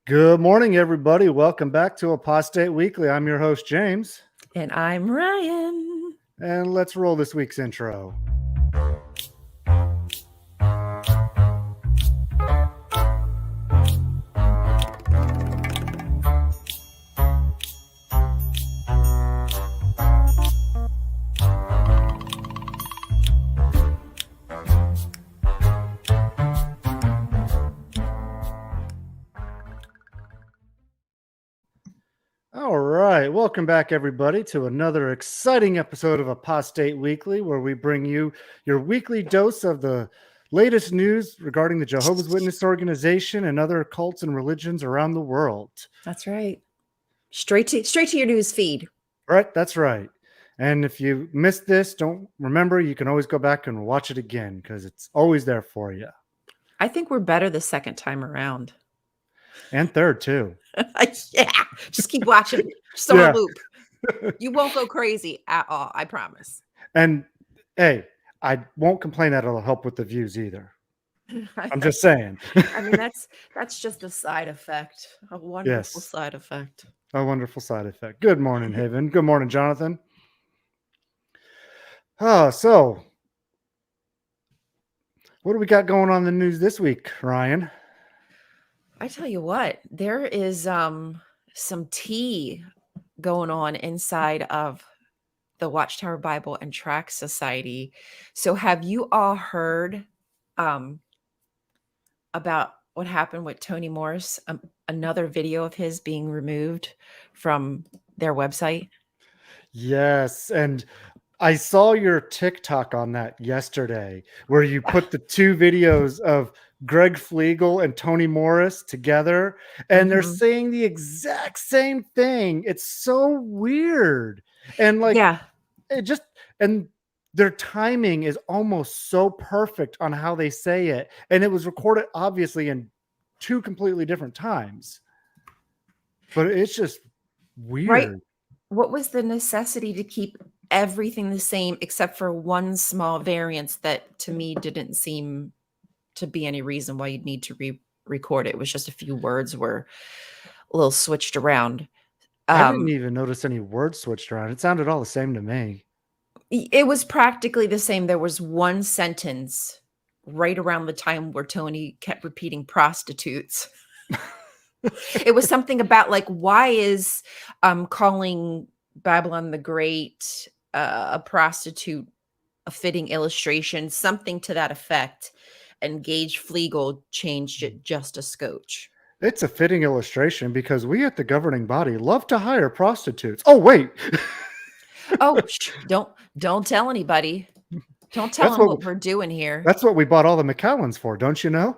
Good morning, everybody. Welcome back to Apostate Weekly. I'm your host, James. And I'm Ryan. And let's roll this week's intro. All right. Welcome back, everybody, to another exciting episode of Apostate Weekly, where we bring you your weekly dose of the latest news regarding the Jehovah's Witness organization and other cults and religions around the world. That's right. Straight to your news feed. Right. That's right. And if you missed this, don't remember, you can always go back and watch it again because it's always there for you. I think we're better the second time around. And third, too. Yeah. Just keep watching. Just on a loop. You won't go crazy at all. I promise. And hey, I won't complain that it'll help with the views either. I'm just saying. I mean, that's just a side effect. A wonderful side effect. A wonderful side effect. Good morning, Haven. Good morning, Jonathan. So what do we got going on in the news this week, Ryan? I tell you what, there is some tea going on inside of the Watchtower Bible and Tract Society. So have you all heard about what happened with Tony Morris? Another video of his being removed from their website? Yes, and I saw your TikTok on that yesterday where you put the two videos of Greg Flegel and Tony Morris together, and they're saying the exact same thing. It's so weird. And and their timing is almost so perfect on how they say it. And it was recorded obviously in two completely different times. But it's just weird. Right. What was the necessity to keep everything the same except for one small variance that to me didn't seem to be any reason why you'd need to re-record it? It was just a few words were a little switched around. I didn't even notice any words switched around. It sounded all the same to me. It was practically the same. There was one sentence right around the time where Tony kept repeating prostitutes. It was something about like, why is calling Babylon the Great a prostitute a fitting illustration, something to that effect. And Gage Flegel changed it just a scotch. It's a fitting illustration because we at the governing body love to hire prostitutes. Oh, wait. Oh, don't tell anybody. Don't tell them what we're doing here. That's what we bought all the McCallans for, don't you know?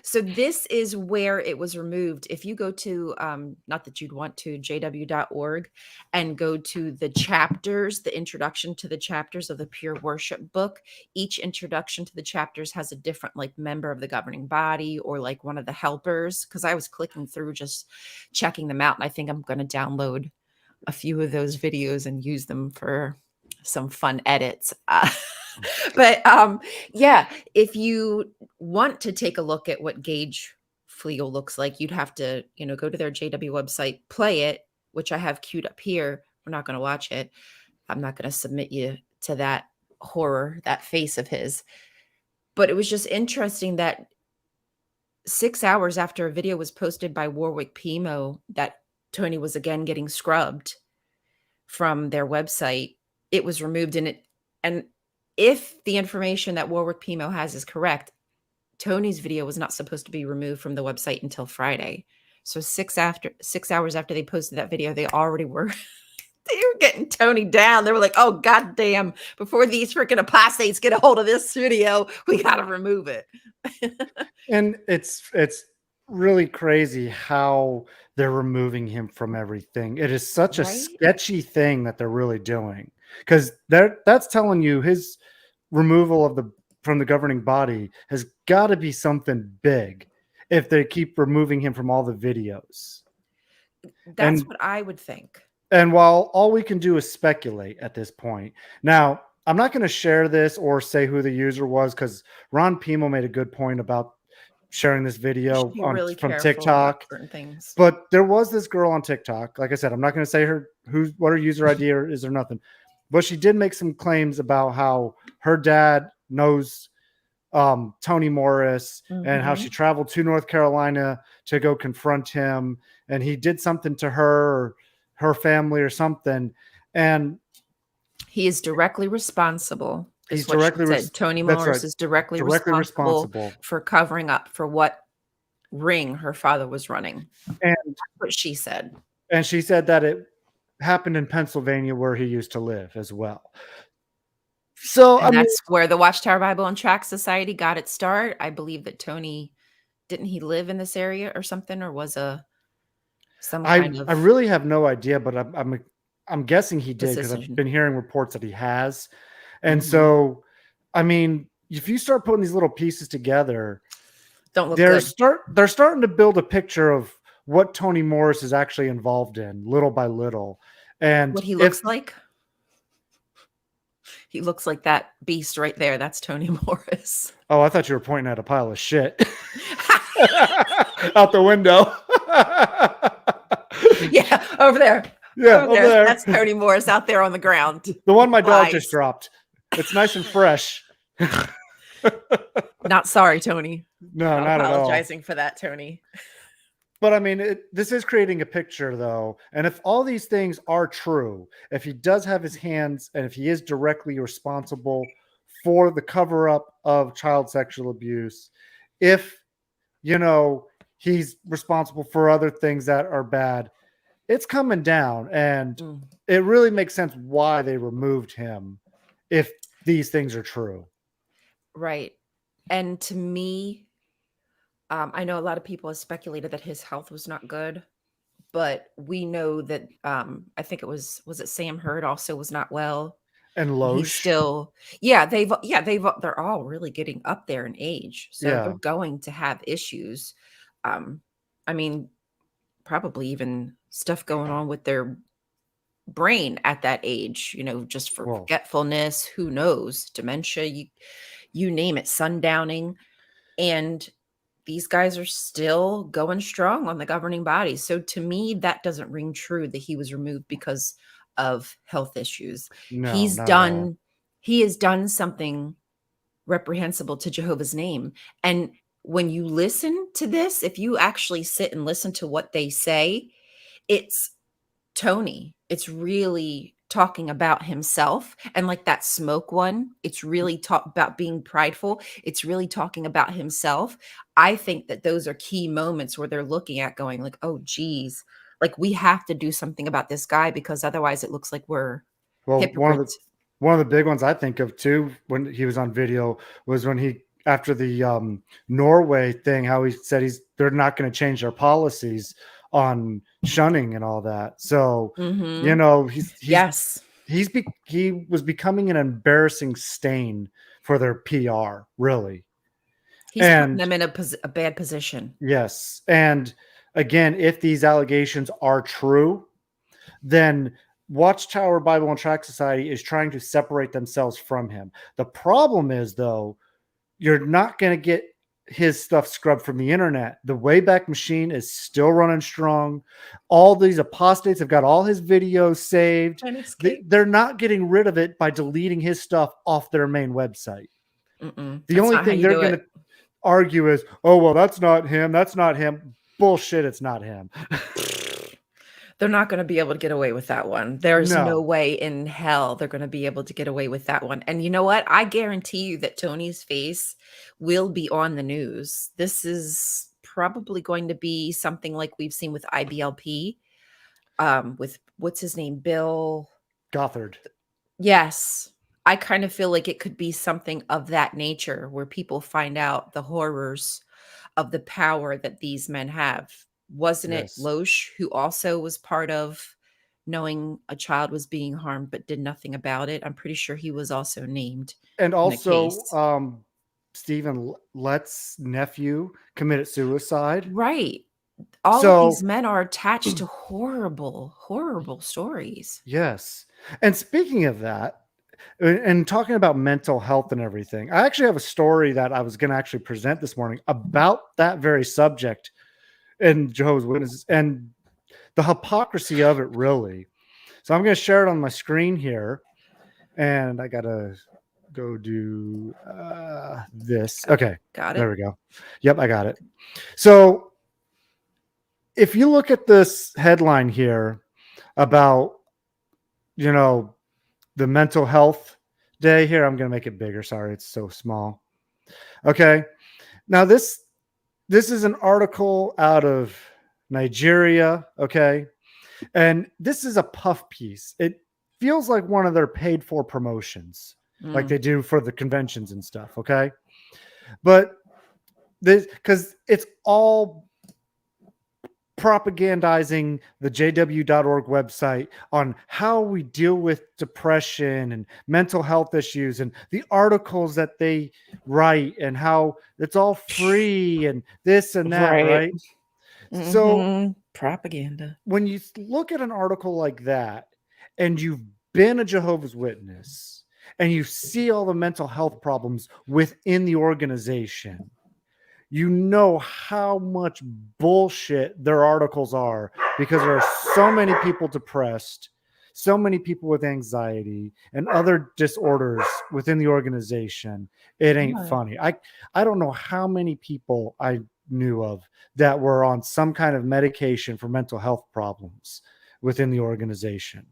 So this is where it was removed. If you go to, not that you'd want to, jw.org and go to the chapters, the introduction to the chapters of the Pure Worship book, each introduction to the chapters has a different like member of the governing body or like one of the helpers. Because I was clicking through just checking them out. And I think I'm going to download a few of those videos and use them for some fun edits. But yeah, if you want to take a look at what Gage Flegel looks like, you'd have to, go to their JW website, play it, which I have queued up here. We're not going to watch it. I'm not going to submit you to that horror, that face of his. But it was just interesting that 6 hours after a video was posted by Warwick Pimo that Tony was again getting scrubbed from their website, it was removed. And if the information that Warwick Pimo has is correct, Tony's video was not supposed to be removed from the website until Friday. So 6 hours after they posted that video, they already were they were getting Tony down. They were like, oh, goddamn, before these freaking apostates get a hold of this video, we got to remove it. And it's really crazy how they're removing him from everything. It is such a sketchy thing that they're really doing. Because that's telling you his removal from the governing body has got to be something big if they keep removing him from all the videos. That's what I would think. And while all we can do is speculate at this point. Now, I'm not going to share this or say who the user was because Ron Pimo made a good point about sharing this You should video be really from careful about TikTok. certain things. But there was this girl on TikTok. Like I said, I'm not going to say what her user ID is or nothing. But she did make some claims about how her dad knows Tony Morris and how she traveled to North Carolina to go confront him, and he did something to her or her family or something. And he is directly responsible, he's is what she directly said. Tony that's Morris right, is directly responsible responsible. for covering up for what ring her father was running. And That's what she said. and she said that it happened in Pennsylvania where he used to live as well. So I And mean, that's where the Watchtower Bible and Tract Society got its start. I believe that Tony, didn't he live in this area or something, or was some kind I of really have no idea, but I'm guessing he did because I've position? been hearing reports that he has. And Mhm. so, I mean, if you start putting these little pieces together, Don't look good. they're starting to build a picture of what Tony Morris is actually involved in, little by little. And What he if looks like? He looks like that beast right there. That's Tony Morris. oh, I thought you were pointing at a pile of shit out the window. Yeah, over there. Yeah, Over over there. there. That's Tony Morris out there on the ground. The one my dog just Flies. dropped. It's nice and fresh. Not sorry, Tony. No, Not not at all. apologizing for that, Tony. But I mean, this is creating a picture, though. And if all these things are true, if he does have his hands and if he is directly responsible for the cover up of child sexual abuse, if, he's responsible for other things that are bad, it's coming down. And it really makes sense why they removed him if these things are true. Right. And to me, I know a lot of people have speculated that his health was not good, but we know that I think was it Sam Hurd also was not well. And He's Loesch. still, they're all really getting up there in age. So they're Yeah. going to have issues. I mean, probably even stuff going on with their brain at that age, just for Well, forgetfulness, who knows, dementia, you name it, sundowning. And these guys are still going strong on the governing body. So to me, that doesn't ring true that he was removed because of health issues. no, not at all. He has done something reprehensible to Jehovah's name. And when you listen to this, if you actually sit and listen to what they say, it's Tony. It's really talking about himself. And like that smoke one, it's really about being prideful. It's really talking about himself. I think that those are key moments where they're looking at going like, oh, geez, like we have to do something about this guy because otherwise it looks like we're hypocrites. One of the big ones I think of too when he was on video was when he after the Norway thing, how he said they're not going to change their policies on shunning and all that. So he was becoming an embarrassing stain for their PR, really. He's putting them in a bad position. Yes, and again, if these allegations are true, then Watchtower Bible and Tract Society is trying to separate themselves from him. The problem is, though, you're not going to get his stuff scrubbed from the internet. The Wayback Machine is still running strong. All these apostates have got all his videos saved. They're not getting rid of it by deleting his stuff off their main website. The only thing they're going to argue is, oh, well, that's not him. That's not him. Bullshit, it's not him. They're not going to be able to get away with that one. There's no way in hell they're going to be able to get away with that one. And you know what? I guarantee you that Tony's face will be on the news. This is probably going to be something like we've seen with IBLP, with what's his name? Bill Gothard. Yes. I kind of feel like it could be something of that nature where people find out the horrors of the power that these men have. Wasn't it Loesch who also was part of knowing a child was being harmed but did nothing about it? I'm pretty sure he was also named. And also, Stephen Lett's nephew committed suicide. Right. All of these men are attached to horrible, horrible stories. Yes. And speaking of that, And talking about mental health and everything, I actually have a story that I was going to actually present this morning about that very subject in Jehovah's Witnesses and the hypocrisy of it, really. So I'm going to share it on my screen here, and I got to go do this. Okay, Got there it. we go. Yep, I got it. So if you look at this headline here about, you know, the mental health day here, I'm going to make it bigger. Sorry, it's so small. Okay. Now this is an article out of Nigeria, okay? And this is a puff piece. It feels like one of their paid for promotions, like they do for the conventions and stuff, okay? But this, because it's all propagandizing the jw.org website on how we deal with depression and mental health issues and the articles that they write and how it's all free and this and that, Right. right? So Propaganda. when you look at an article like that and you've been a Jehovah's Witness and you see all the mental health problems within the organization, you know how much bullshit their articles are, because there are so many people depressed, so many people with anxiety and other disorders within the organization. It ain't Right. funny. I don't know how many people I knew of that were on some kind of medication for mental health problems within the organization.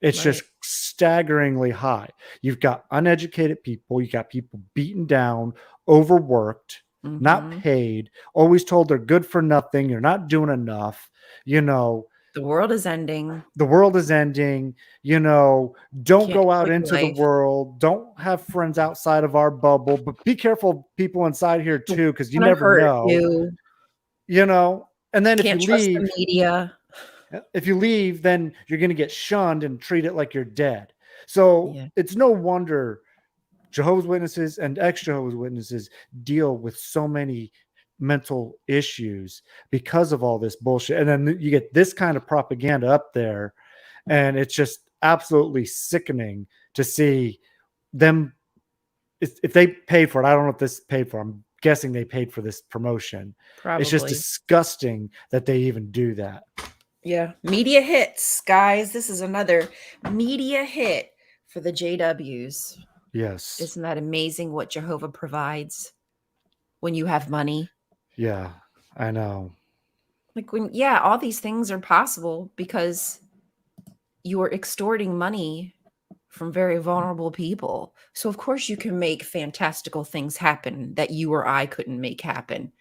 It's Right. just staggeringly high. You've got uneducated people, you got people beaten down, overworked, not paid, always told they're good for nothing, you're not doing enough, you know, The world is ending. the world is ending, you know, don't Can't go out enjoy your into the life. world, don't have friends outside of our bubble, but be careful people inside here The too, because you gonna never hurt know, you. you know. And then Can't trust the media. if you leave, then you're going to get shunned and treat it like you're dead. So Yeah. it's no wonder Jehovah's Witnesses and ex-Jehovah's Witnesses deal with so many mental issues because of all this bullshit. And then you get this kind of propaganda up there, and it's just absolutely sickening to see them. If they paid for it, I don't know if this paid for. I'm guessing they paid for this promotion. It's just Probably. disgusting that they even do that. Yeah. Media hits, guys. This is another media hit for the JWs. Yes. Isn't that amazing what Jehovah provides when you have money? Yeah, I know. Like when, yeah, all these things are possible because you're extorting money from very vulnerable people. So of course you can make fantastical things happen that you or I couldn't make happen.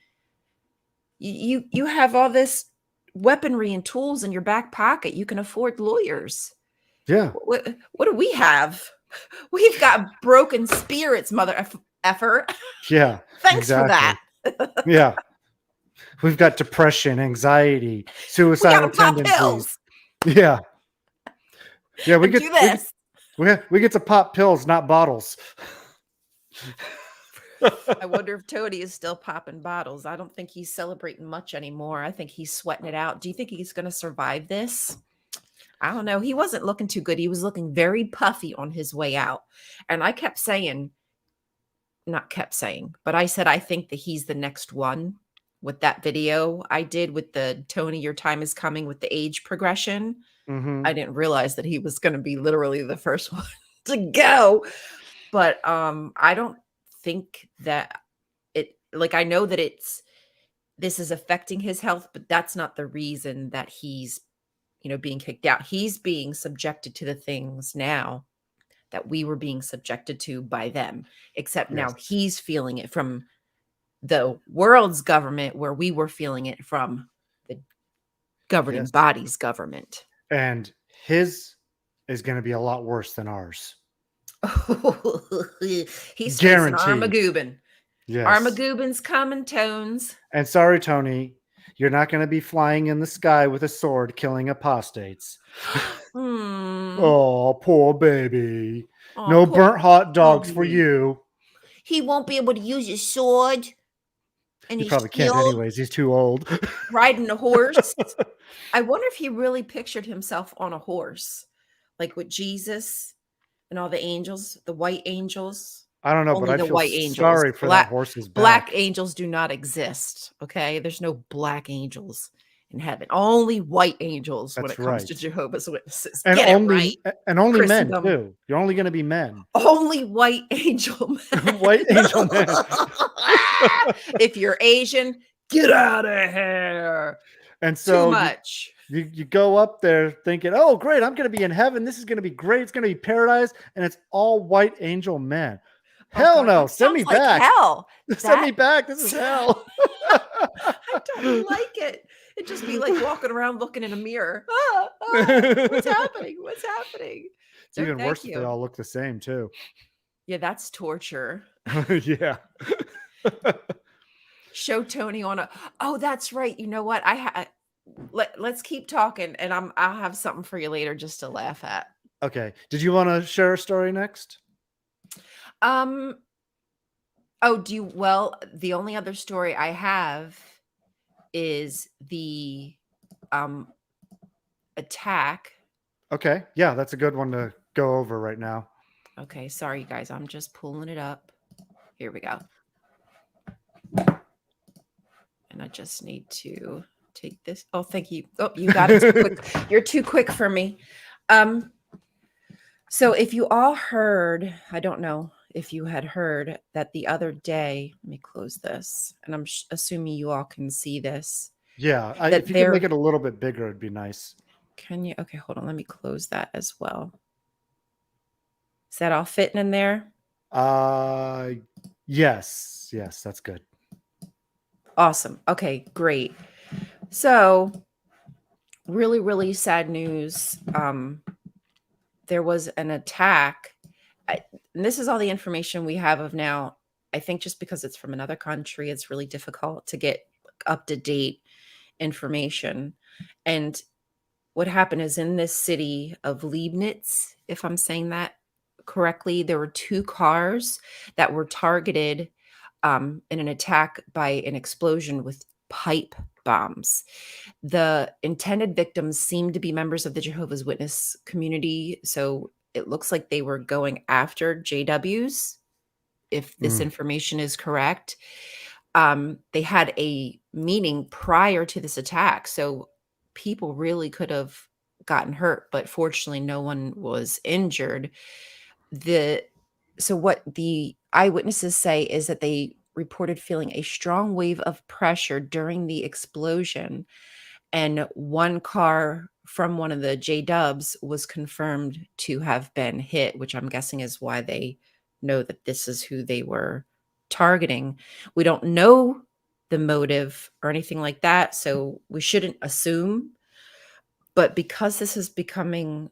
You have all this weaponry and tools in your back pocket. You can afford lawyers. Yeah. What do we have? We've got broken spirits, mother effer. Yeah, Thanks for exactly. that. Yeah. We've got depression, anxiety, We suicidal gotta pop tendencies. pills Yeah. Yeah, and do this. we get to pop pills, not bottles. I wonder if Tony is still popping bottles. I don't think he's celebrating much anymore. I think he's sweating it out. Do you think he's going to survive this? I don't know. He wasn't looking too good. He was looking very puffy on his way out. And I kept saying, not kept saying, but I said, I think that he's the next one with that video I did with the Tony, your time is coming with the age progression. Mm-hmm. I didn't realize that he was going to be literally the first one to go. But I don't think that it, like, I know that this is affecting his health, but that's not the reason that he's, being kicked out. He's being subjected to the things now that we were being subjected to by them, except now Yes. he's feeling it from the world's government, where we were feeling it from the governing Yes. body's government. And his is going to be a lot worse than ours. He's facing Guaranteed. Armagoobin. Yes. Armagoobin's coming, Tones. And sorry, Tony, you're not going to be flying in the sky with a sword killing apostates. Oh, poor baby. Oh, No poor burnt hot dogs for Tony. you. He won't be able to use his sword and He his probably can't shield, anyways. He's too old. riding a horse. I wonder if he really pictured himself on a horse, like with Jesus and all the angels, the white angels. I don't know, but Only I'd the feel white angels. sorry for that horse's Black back. angels do not exist, okay? There's no black angels in heaven. Only white angels when That's it comes right. to Jehovah's Witnesses. And Get it right, only men Christendom. too. You're only gonna be men. Only white angel men. White angel men. If you're Asian, get out of here. And Too so much. you go up there thinking, "Oh, great, I'm gonna be in heaven. This is gonna be great. It's gonna be paradise." And it's all white angel men. Oh Hell God, no, that send me sounds like back. hell. Send me That back. This is hell. I don't like it. It'd just be like walking around looking in a mirror. What's happening? What's happening? It's No, even thank worse if they you. all look the same too. Yeah, that's torture. Yeah. Show Tony on a. Oh, that's right. You know what? Let's keep talking, and I'll have something for you later just to laugh at. Okay. Did you want to share a story next? Um. Oh, well, the only other story I have is the um attack. Okay. Yeah, that's a good one to go over right now. Okay, sorry you guys. I'm just pulling it up. Here we go. And I just need to take this. Oh, thank you. Oh, you got it too quick. You're too quick for me. So if you all heard, I don't know if you had heard that the other day, let me close this, and I'm assuming you all can see this. Yeah, That if you could make it a little bit bigger, it'd be nice. Can you? Okay, hold on. Let me close that as well. Is that all fitting in there? Yes. Yes, that's good. Awesome. Okay, great. So, really, really sad news. There was an attack. And this is all the information we have of now. I think just because it's from another country, it's really difficult to get up to date information. And what happened is in this city of Leibniz, if I'm saying that correctly, there were 2 cars that were targeted in an attack by an explosion with pipe bombs. The intended victims seemed to be members of the Jehovah's Witness community. So it looks like they were going after JWs, if this information is correct. They had a meeting prior to this attack. So people really could have gotten hurt, but fortunately, no one was injured. So what the eyewitnesses say is that they reported feeling a strong wave of pressure during the explosion, and one car from one of the J-dubs was confirmed to have been hit, which I'm guessing is why they know that this is who they were targeting. We don't know the motive or anything like that, so we shouldn't assume. But because this is becoming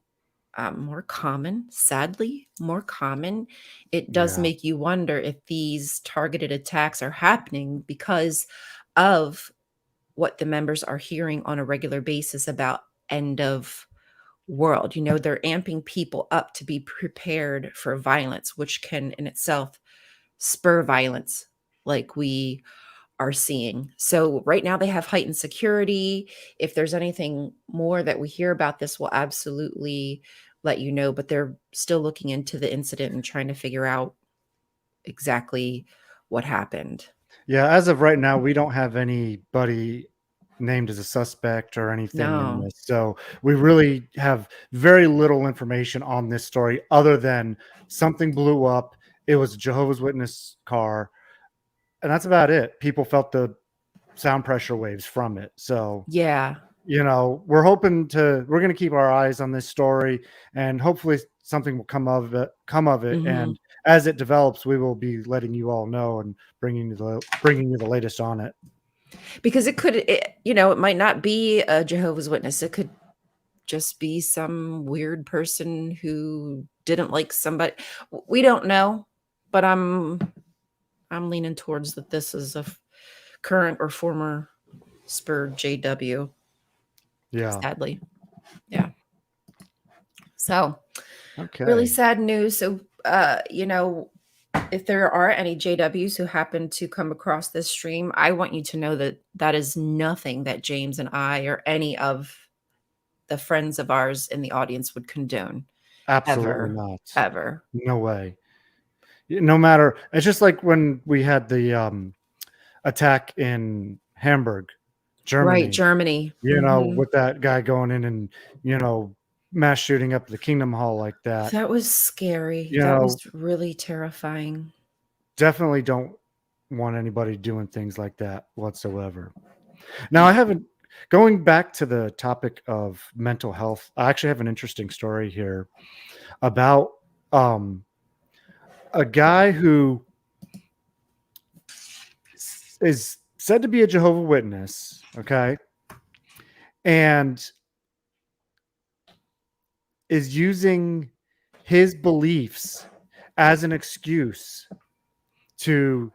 more common, sadly, more common, it does Yeah. make you wonder if these targeted attacks are happening because of what the members are hearing on a regular basis about end of world. You know, they're amping people up to be prepared for violence, which can in itself spur violence like we are seeing. So right now they have heightened security. If there's anything more that we hear about this, we'll absolutely let you know, but they're still looking into the incident and trying to figure out exactly what happened. Yeah, as of right now, we don't have anybody named as a suspect or anything in No. this. So we really have very little information on this story other than something blew up. It was a Jehovah's Witness car, and that's about it. People felt the sound pressure waves from it. So, Yeah. we're going to keep our eyes on this story, and hopefully something will come of it. Mhm. And as it develops, we will be letting you all know and bringing you the latest on it. Because it might not be a Jehovah's Witness. It could just be some weird person who didn't like somebody. We don't know, but I'm leaning towards that this is a current or former spur JW. Yeah. Sadly, yeah. So really Okay. sad news. So if there are any JWs who happen to come across this stream, I want you to know that that is nothing that James and I or any of the friends of ours in the audience would condone. Absolutely ever, not. ever. No way. No matter. It's just like when we had the attack in Hamburg, Right, Germany. Germany. With that guy going in and mass shooting up the Kingdom Hall like that. That was scary. You That was know, really terrifying. definitely don't want anybody doing things like that whatsoever. Now, I haven't going back to the topic of mental health. I actually have an interesting story here about a guy who is said to be a Jehovah Witness, okay, and is using his beliefs as an excuse to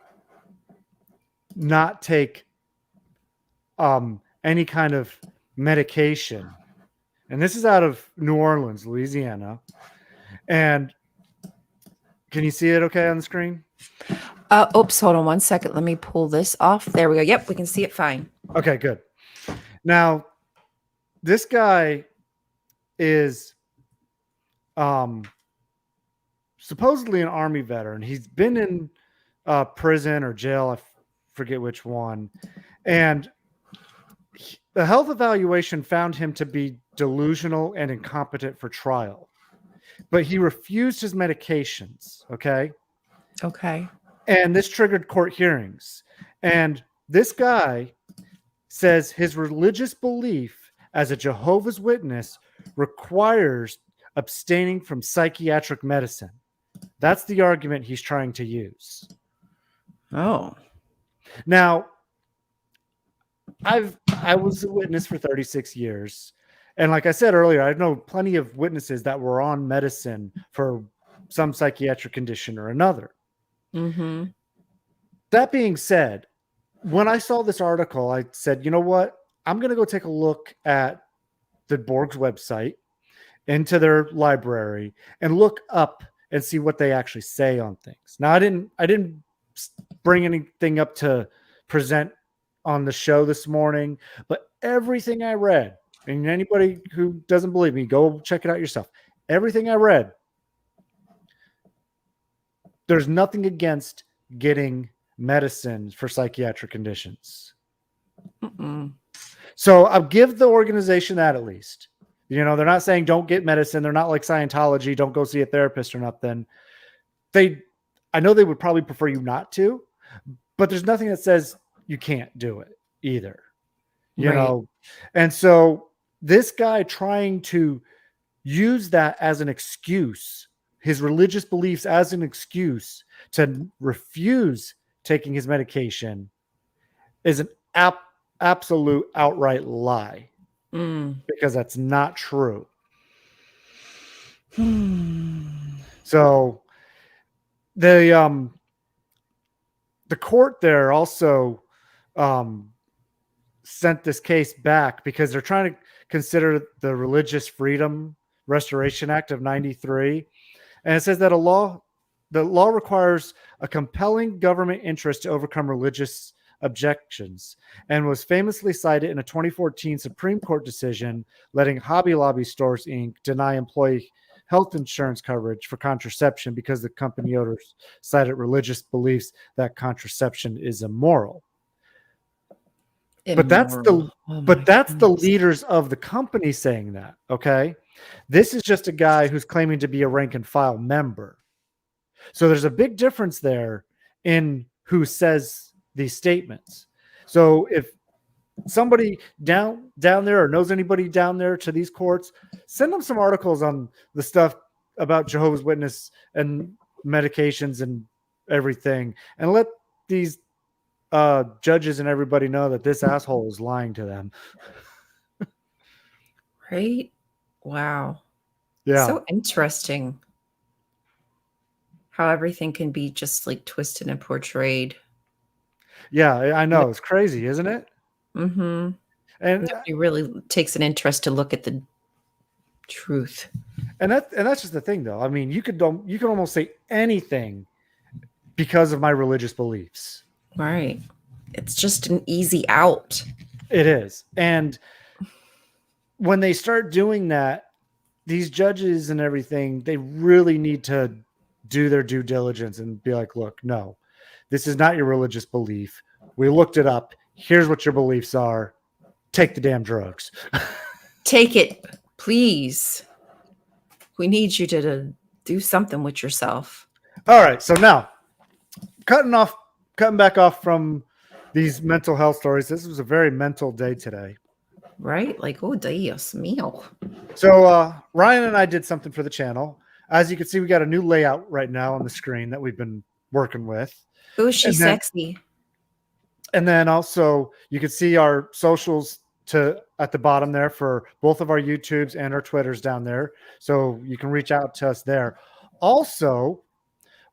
not take any kind of medication. And this is out of New Orleans, Louisiana. And can you see it okay on the screen? Oops, hold on one second. Let me pull this off. There we go. Yep, we can see it fine. Okay, good. Now, this guy is supposedly an Army veteran. He's been in prison or jail, I forget which one. And the health evaluation found him to be delusional and incompetent for trial. But he refused his medications, okay? Okay. And this triggered court hearings. And this guy says his religious belief as a Jehovah's Witness requires abstaining from psychiatric medicine. That's the argument he's trying to use. Oh. Now, I was a witness for 36 years. And like I said earlier, I know plenty of witnesses that were on medicine for some psychiatric condition or another. Mm-hmm. That being said, when I saw this article, I said, you know what? I'm going to go take a look at the Borg's website, into their library, and look up and see what they actually say on things. Now, I didn't bring anything up to present on the show this morning, but everything I read, and anybody who doesn't believe me, go check it out yourself. Everything I read, there's nothing against getting medicine for psychiatric conditions. Mm-mm. So I'll give the organization that at least. They're not saying don't get medicine. They're not like Scientology, don't go see a therapist or nothing. I know they would probably prefer you not to, but there's nothing that says you can't do it either. And so this guy trying to use that as an excuse, his religious beliefs as an excuse to refuse taking his medication, is an absolute outright lie. Because that's not true. So the court there also sent this case back because they're trying to consider the Religious Freedom Restoration Act of 93. And it says that the law requires a compelling government interest to overcome religious objections, and was famously cited in a 2014 Supreme Court decision letting Hobby Lobby Stores Inc. deny employee health insurance coverage for contraception because the company owners cited religious beliefs that contraception is immoral. But that's the leaders of the company saying that, okay? This is just a guy who's claiming to be a rank and file member. So there's a big difference there in who says these statements. So if somebody down there or knows anybody down there to these courts, send them some articles on the stuff about Jehovah's Witness and medications and everything, and let these judges and everybody know that this asshole is lying to them. Right? Wow. Yeah. So interesting how everything can be just like twisted and portrayed. Yeah, I know. It's crazy, isn't it? Mm-hmm. And it really takes an interest to look at the truth. And that's just the thing, though. I mean, you can almost say anything because of my religious beliefs. Right. It's just an easy out. It is. And when they start doing that, these judges and everything, they really need to do their due diligence and be like, look, no, this is not your religious belief. We looked it up. Here's what your beliefs are. Take the damn drugs. Take it, please. We need you to do something with yourself. All right. So now, cutting back off from these mental health stories. This was a very mental day today. Right? Like, oh, Dios mío. So Ryan and I did something for the channel. As you can see, we got a new layout right now on the screen that we've been working with. Oh, she's sexy. And then also you can see our socials at the bottom there for both of our YouTubes and our Twitters down there. So you can reach out to us there. Also,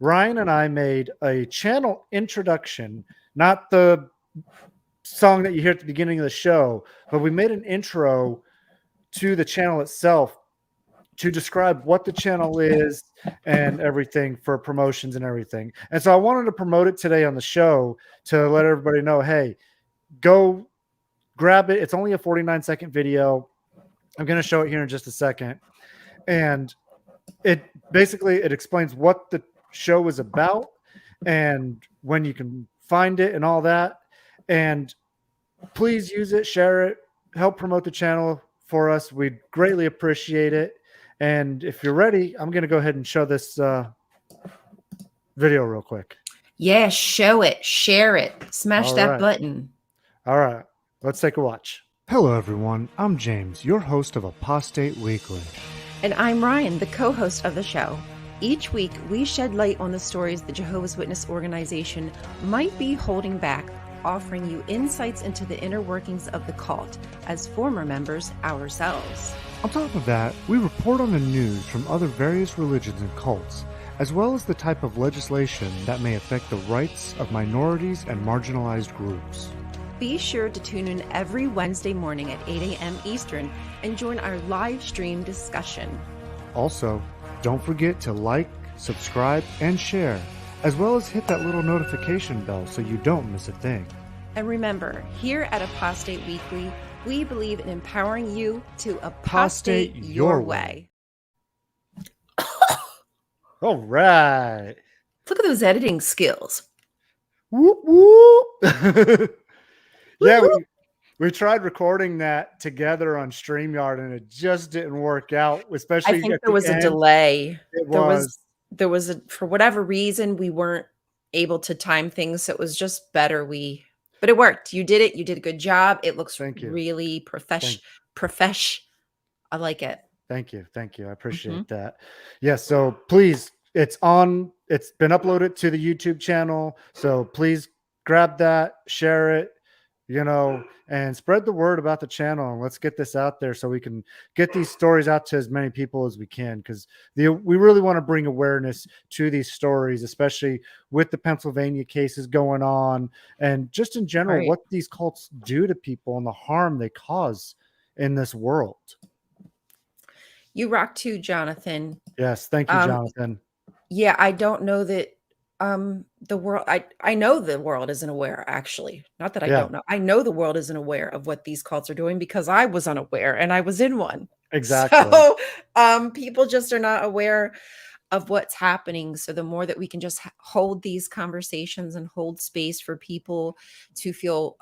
Ryan and I made a channel introduction, not the song that you hear at the beginning of the show, but we made an intro to the channel itself to describe what the channel is and everything for promotions and everything. And so I wanted to promote it today on the show to let everybody know, hey, go grab it. It's only a 49-second video. I'm going to show it here in just a second. And it explains what the show is about and when you can find it and all that. And please use it, share it, help promote the channel for us. We'd greatly appreciate it. And if you're ready, I'm going to go ahead and show this video real quick. Yeah, show it, share it, smash that button. All right, let's take a watch. Hello, everyone. I'm James, your host of Apostate Weekly. And I'm Ryan, the co-host of the show. Each week, we shed light on the stories the Jehovah's Witness organization might be holding back, offering you insights into the inner workings of the cult as former members ourselves. On top of that, we report on the news from other various religions and cults, as well as the type of legislation that may affect the rights of minorities and marginalized groups. Be sure to tune in every Wednesday morning at 8 a.m. Eastern and join our live stream discussion. Also, don't forget to like, subscribe, and share, as well as hit that little notification bell so you don't miss a thing. And remember, here at Apostate Weekly, we believe in empowering you to apostate your way. All right. Look at those editing skills. Whoop, whoop. Yeah, we tried recording that together on StreamYard and it just didn't work out, especially I think there was a delay. There was for whatever reason, we weren't able to time things. So it was just better. But it worked. You did it. You did a good job. It looks really profesh. I like it. Thank you. I appreciate that. Yeah. So please, it's been uploaded to the YouTube channel. So please grab that, share it, and spread the word about the channel. And let's get this out there so we can get these stories out to as many people as we can, because we really want to bring awareness to these stories, especially with the Pennsylvania cases going on and just in general, what these cults do to people and the harm they cause in this world. You rock too, Jonathan. Yes. Thank you, Jonathan. Yeah. I don't know that the world, I know the world isn't aware, actually. Not that I don't know. I know the world isn't aware of what these cults are doing because I was unaware and I was in one. Exactly. So people just are not aware of what's happening. So the more that we can just hold these conversations and hold space for people to feel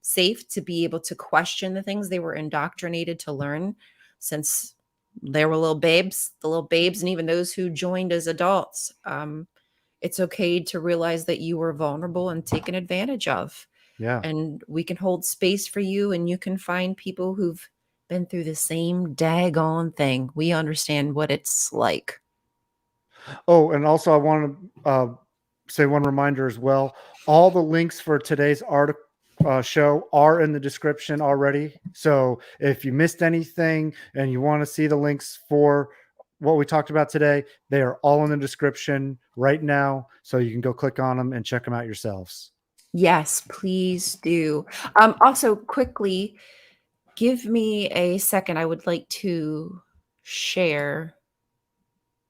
safe, to be able to question the things they were indoctrinated to learn since they were the little babes, and even those who joined as adults. It's okay to realize that you were vulnerable and taken advantage of. Yeah. And we can hold space for you, and you can find people who've been through the same daggone thing. We understand what it's like. Oh, and also I want to say one reminder as well. All the links for today's article show are in the description already. So if you missed anything and you want to see the links for what we talked about today, they are all in the description right now. So you can go click on them and check them out yourselves. Yes, please do. Also, quickly, give me a second. I would like to share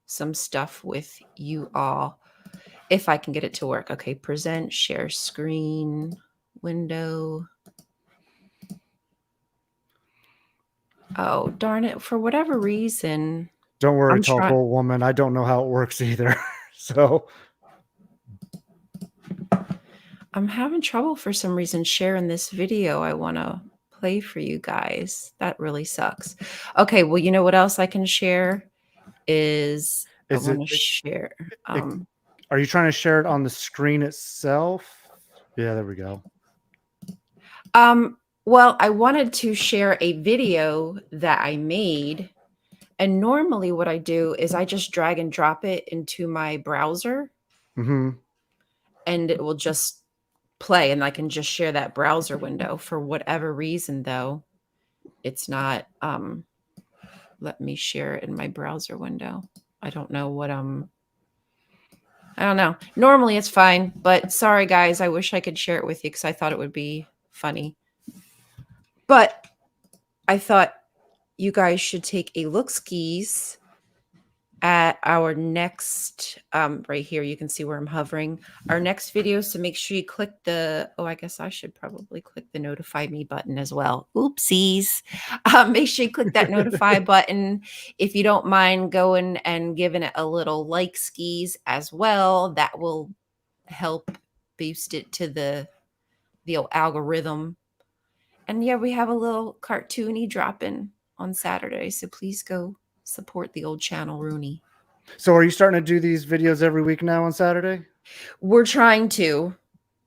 some stuff with you all if I can get it to work. Okay, present, share screen, window. Oh, darn it. For whatever reason, Don't worry, I'm tall, trying. cold woman. I don't know how it works either. So I'm having trouble for some reason sharing this video I want to play for you guys. That really sucks. Okay, well, you know what else I can share is I is want it, to share. it are you trying to share it on the screen itself? Yeah, there we go. Um, well, I wanted to share a video that I made. And normally what I do is I just drag and drop it into my browser Mm-hmm. and it will just play and I can just share that browser window. For whatever reason though, it's not let me share it in my browser window. I don't know what I don't know. Normally it's fine, but sorry guys, I wish I could share it with you cuz I thought it would be funny. But I thought you guys should take a look skis at our next right here. You can see where I'm hovering. Our next video. So make sure you click the, oh, I guess I should probably click the notify me button as well. Oopsies. Make sure you click that notify button. If you don't mind going and giving it a little like skis as well, that will help boost it to the old algorithm. And yeah, we have a little cartoony dropping on Saturday. So please go support the old channel, Rooney. So are you starting to do these videos every week now on Saturday? We're trying to.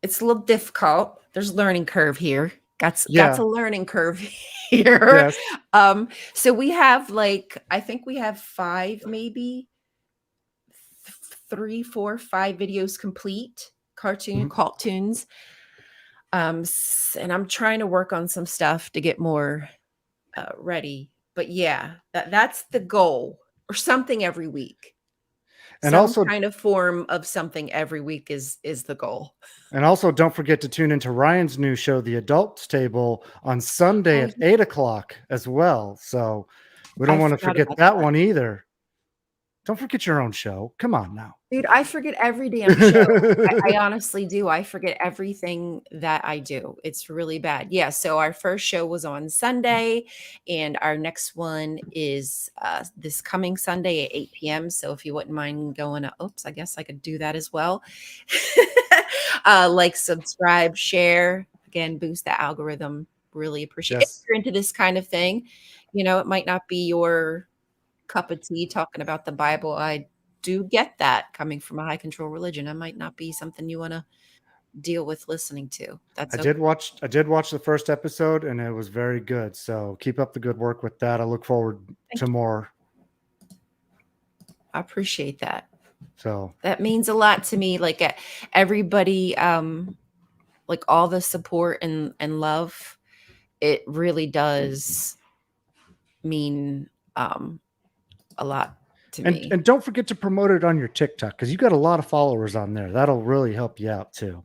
It's a little difficult. There's a learning curve here. Got Yeah. a learning curve here. Yes. So we have like I think we have five, maybe three, four, five videos complete. Mhm. Cartoons. And I'm trying to work on some stuff to get more ready. But yeah, that's the goal, or something every week. And Some also kind of form of something every week is the goal. and also don't forget to tune into Ryan's new show, The Adults Table, on Sunday Oh, at 8 o'clock as well. So we don't I want to forgot forget about that that. one either. Don't forget your own show. Come on now. Dude, I forget every damn show. I honestly do. I forget everything that I do. It's really bad. Yeah, so our first show was on Sunday, and our next one is this coming Sunday at 8 p.m. So if you wouldn't mind going, oops, I guess I could do that as well. Like, subscribe, share, again, boost the algorithm. Really appreciate it. If Yes, you're into this kind of thing, it might not be your cup of tea talking about the Bible. I do get that coming from a high control religion. It might not be something you want to deal with listening to. That's okay. I did watch the first episode and it was very good. So keep up the good work with that. I look forward Thank to you. more. I appreciate that. So That means a lot to me. Like everybody, like all the support and love, it really does mean a lot to me. and don't forget to promote it on your TikTok because you got a lot of followers on there. That'll really help you out too.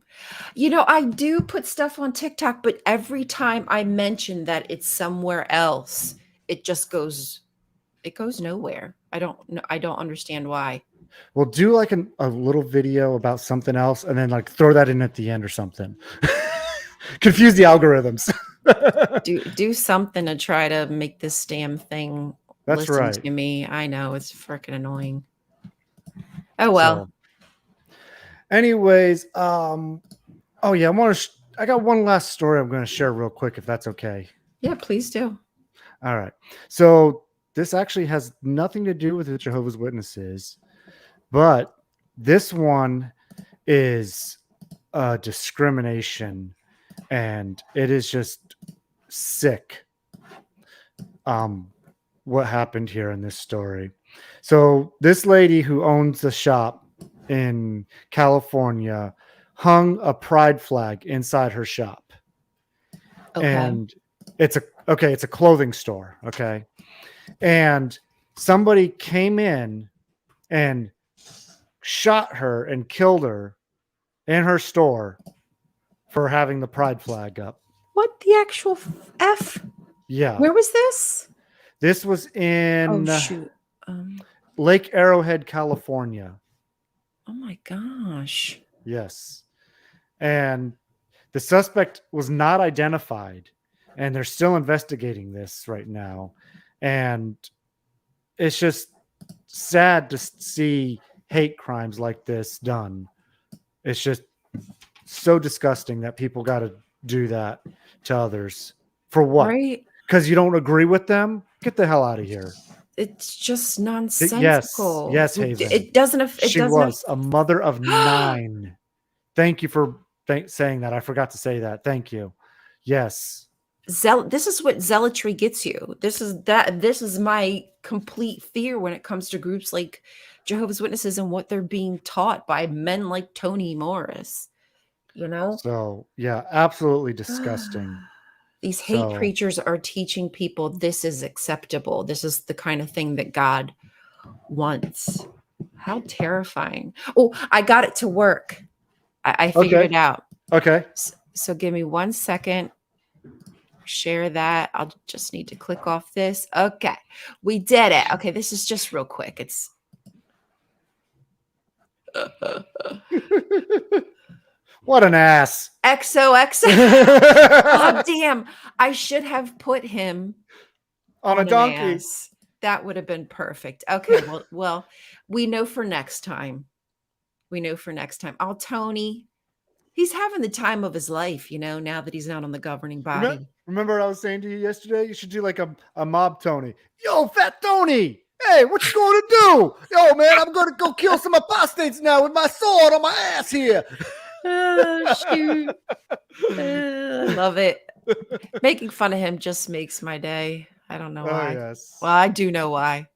I do put stuff on TikTok, but every time I mention that it's somewhere else, it just goes nowhere. I don't know. I don't understand why. We'll do like a little video about something else and then like throw that in at the end or something. Confuse the algorithms. Do something to try to make this damn thing That's listen right. to me. I know it's freaking annoying. Oh well. So anyways, oh yeah, I got one last story I'm going to share real quick if that's okay. Yeah, please do. All right. So this actually has nothing to do with the Jehovah's Witnesses, but this one is discrimination and it is just sick. What happened here in this story. So this lady who owns the shop in California hung a pride flag inside her shop. Okay. And it's a clothing store, okay? And somebody came in and shot her and killed her in her store for having the pride flag up. What the actual F? Yeah. Where was this? This was Oh in shoot. Lake Arrowhead, California. Oh my gosh. Yes. And the suspect was not identified. and they're still investigating this right now. And it's just sad to see hate crimes like this done. It's just so disgusting that people got to do that to others. For what? Right? Because you don't agree with them? Get the hell out of here. It's just Yes, nonsensical. yes, Haven. It doesn't. It She doesn't. was a mother of 9. Thank you for saying that. I forgot to say that. Thank you. Yes. This is what zealotry gets you. This is my complete fear when it comes to groups like Jehovah's Witnesses and what they're being taught by men like Toni Morris. You know? So yeah, absolutely disgusting. These hate preachers are teaching people this is acceptable. This is the kind of thing that God wants. How terrifying. Oh, I got it to work. I figured it out. Okay. So give me 1 second. Share that. I'll just need to click off this. Okay. We did it. Okay. This is just real quick. It's what an ass. XOXO. Oh, damn. I should have put him on a donkey. Ass. That would have been perfect. Okay. Well, we know for next time. Oh, Tony. He's having the time of his life, now that he's not on the governing body. Remember what I was saying to you yesterday? You should do like a mob Tony. Yo, Fat Tony. Hey, what you going to do? Yo, man, I'm going to go kill some apostates now with my sword on my ass here. Oh, shoot. I love it. Making fun of him just makes my day. I don't know why. Yes. Well, I do know why.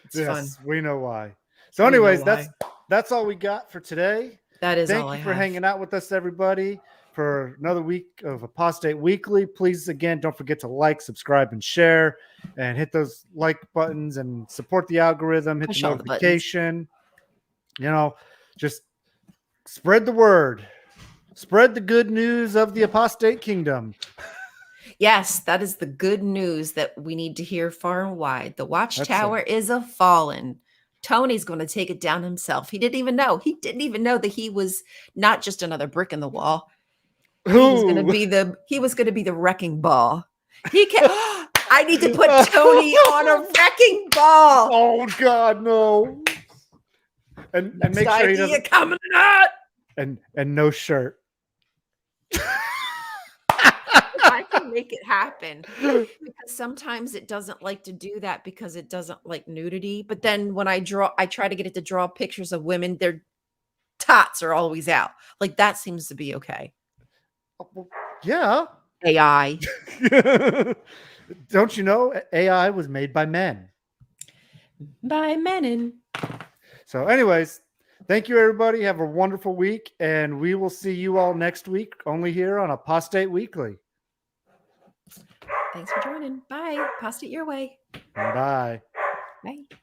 It's fun. We know why. So anyways, that's all we got for today. That is all I have. Thank you for hanging out with us, everybody, for another week of Apostate Weekly. Please, again, don't forget to like, subscribe, and share, and hit those like buttons and support the algorithm. Hit the notification. Just spread the word. Spread the good news of the apostate kingdom. Yes, that is the good news that we need to hear far and wide. The watchtower is a fallen. Tony's going to take it down himself. He didn't even know. He didn't even know that he was not just another brick in the wall. He was going to be the wrecking ball. I need to put Tony on a wrecking ball. Oh God, no. And make sure he doesn't coming out. And no shirt. I can make it happen, because sometimes it doesn't like to do that because it doesn't like nudity. But then when I try to get it to draw pictures of women, their tots are always out. Like that seems to be okay. Yeah. AI. Don't you know AI was made by men? By men. So anyways, thank you, everybody. Have a wonderful week, and we will see you all next week, only here on Apostate Weekly. Thanks for joining. Bye. Apostate your way. Bye. Bye.